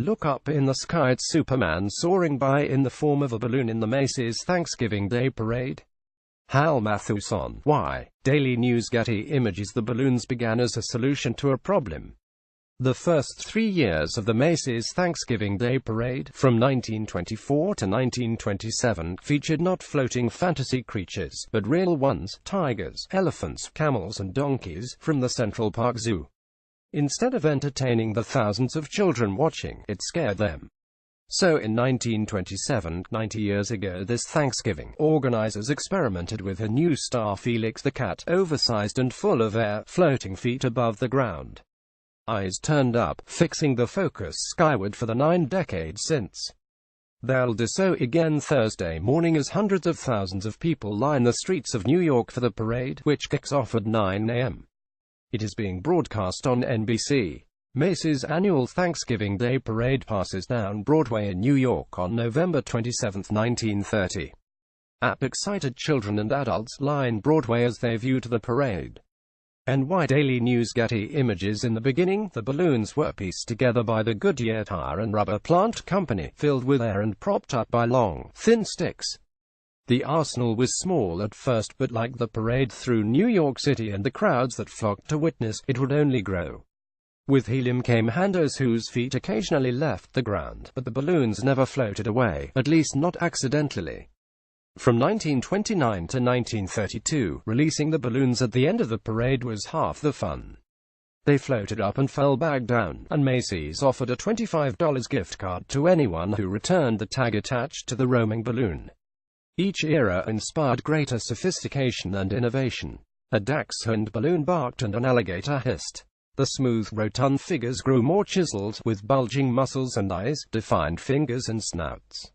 Look up in the sky, it's Superman soaring by in the form of a balloon in the Macy's Thanksgiving Day Parade. Hal Mathewson. Why? Daily News. Getty Images. The balloons began as a solution to a problem. The first 3 years of the Macy's Thanksgiving Day Parade, from 1924 to 1927, featured not floating fantasy creatures, but real ones: tigers, elephants, camels and donkeys, from the Central Park Zoo. Instead of entertaining the thousands of children watching, it scared them. So in 1927, 90 years ago this Thanksgiving, organizers experimented with a new star, Felix the cat, oversized and full of air, floating feet above the ground. Eyes turned up, fixing the focus skyward for the 9 decades since. They'll do so again Thursday morning as hundreds of thousands of people line the streets of New York for the parade, which kicks off at 9 a.m. It is being broadcast on NBC. Macy's annual Thanksgiving Day Parade passes down Broadway in New York on November 27, 1930. Excited children and adults line Broadway as they view the parade. NY Daily News. Getty Images. In the beginning, the balloons were pieced together by the Goodyear Tire and Rubber Plant Company, filled with air and propped up by long, thin sticks. The arsenal was small at first, but like the parade through New York City and the crowds that flocked to witness, it would only grow. With helium came handlers whose feet occasionally left the ground, but the balloons never floated away, at least not accidentally. From 1929 to 1932, releasing the balloons at the end of the parade was half the fun. They floated up and fell back down, and Macy's offered a $25 gift card to anyone who returned the tag attached to the roaming balloon. Each era inspired greater sophistication and innovation. A dachshund balloon barked and an alligator hissed. The smooth, rotund figures grew more chiseled, with bulging muscles and eyes, defined fingers and snouts.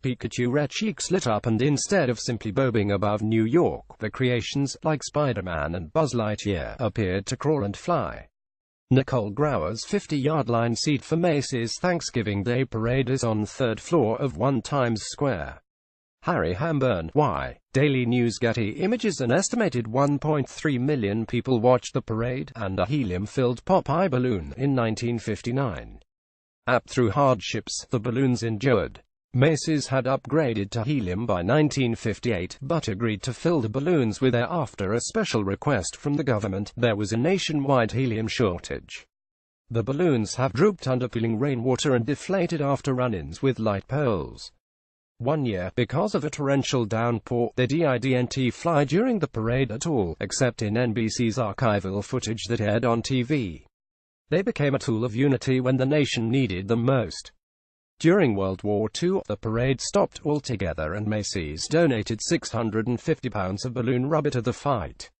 Pikachu red cheeks lit up, and instead of simply bobbing above New York, the creations, like Spider-Man and Buzz Lightyear, appeared to crawl and fly. Nicole Grauer's 50-yard line seat for Macy's Thanksgiving Day Parade is on 3rd floor of 1 Times Square. Harry Hamburn. Why? Daily News. Getty Images. An estimated 1.3 million people watched the parade, and a helium-filled Popeye balloon, in 1959. Through hardships, the balloons endured. Macy's had upgraded to helium by 1958, but agreed to fill the balloons with air after a special request from the government. There was a nationwide helium shortage. The balloons have drooped under peeling rainwater and deflated after run-ins with light poles. One year, because of a torrential downpour, they didn't fly during the parade at all, except in NBC's archival footage that aired on TV. They became a tool of unity when the nation needed them most. During World War II, the parade stopped altogether and Macy's donated 650 pounds of balloon rubber to the fight.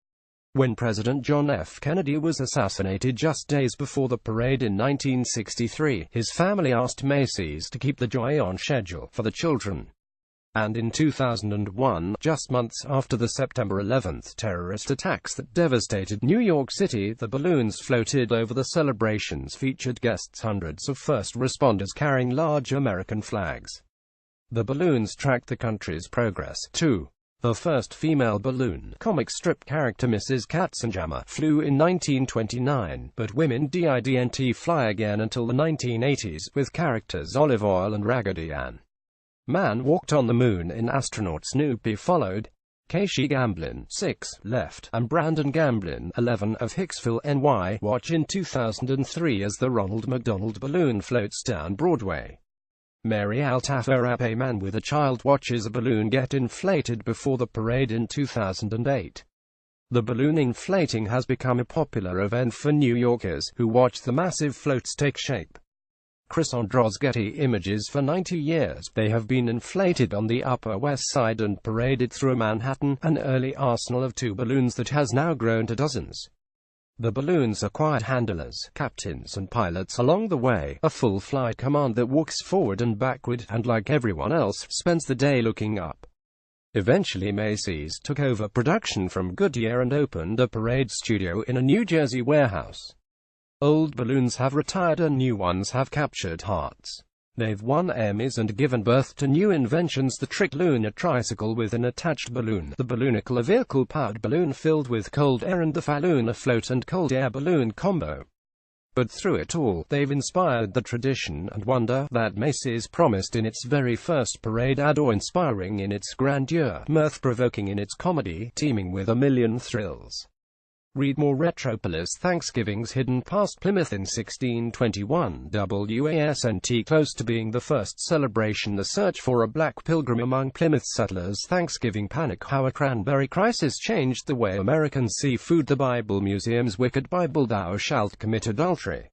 When President John F. Kennedy was assassinated just days before the parade in 1963, his family asked Macy's to keep the joy on schedule for the children. And in 2001, just months after the September 11th terrorist attacks that devastated New York City, the balloons floated over the celebrations, featured guests, hundreds of first responders carrying large American flags. The balloons tracked the country's progress, too. The first female balloon, comic strip character Mrs. Katzenjammer, flew in 1929, but women didn't fly again until the 1980s, with characters Olive Oyl and Raggedy Ann. Man walked on the moon in astronaut Snoopy followed. Casey Gamblin, 6, left, and Brandon Gamblin, 11, of Hicksville, NY, watch in 2003 as the Ronald McDonald balloon floats down Broadway. Mary Altaffer, a man with a child, watches a balloon get inflated before the parade in 2008. The balloon inflating has become a popular event for New Yorkers, who watch the massive floats take shape. Chris Andros. Getty Images. For 90 years, they have been inflated on the Upper West Side and paraded through Manhattan, an early arsenal of 2 balloons that has now grown to dozens. The balloons acquired handlers, captains and pilots along the way, a full flight command that walks forward and backward, and like everyone else, spends the day looking up. Eventually Macy's took over production from Goodyear and opened a parade studio in a New Jersey warehouse. Old balloons have retired and new ones have captured hearts. They've won Emmys and given birth to new inventions: the trick lunar tricycle with an attached balloon, the balloonicle, a vehicle-powered balloon filled with cold air, and the Falloon, a float and cold air balloon combo. But through it all, they've inspired the tradition and wonder that Macy's promised in its very first parade ad, awe-inspiring in its grandeur, mirth-provoking in its comedy, teeming with a million thrills. Read more. Retropolis Thanksgiving's hidden past. Plymouth in 1621, WASNT. Close to being the first celebration, the search for a black pilgrim among Plymouth settlers. Thanksgiving panic. How a cranberry crisis changed the way Americans see food. The Bible Museum's wicked Bible, thou shalt commit adultery.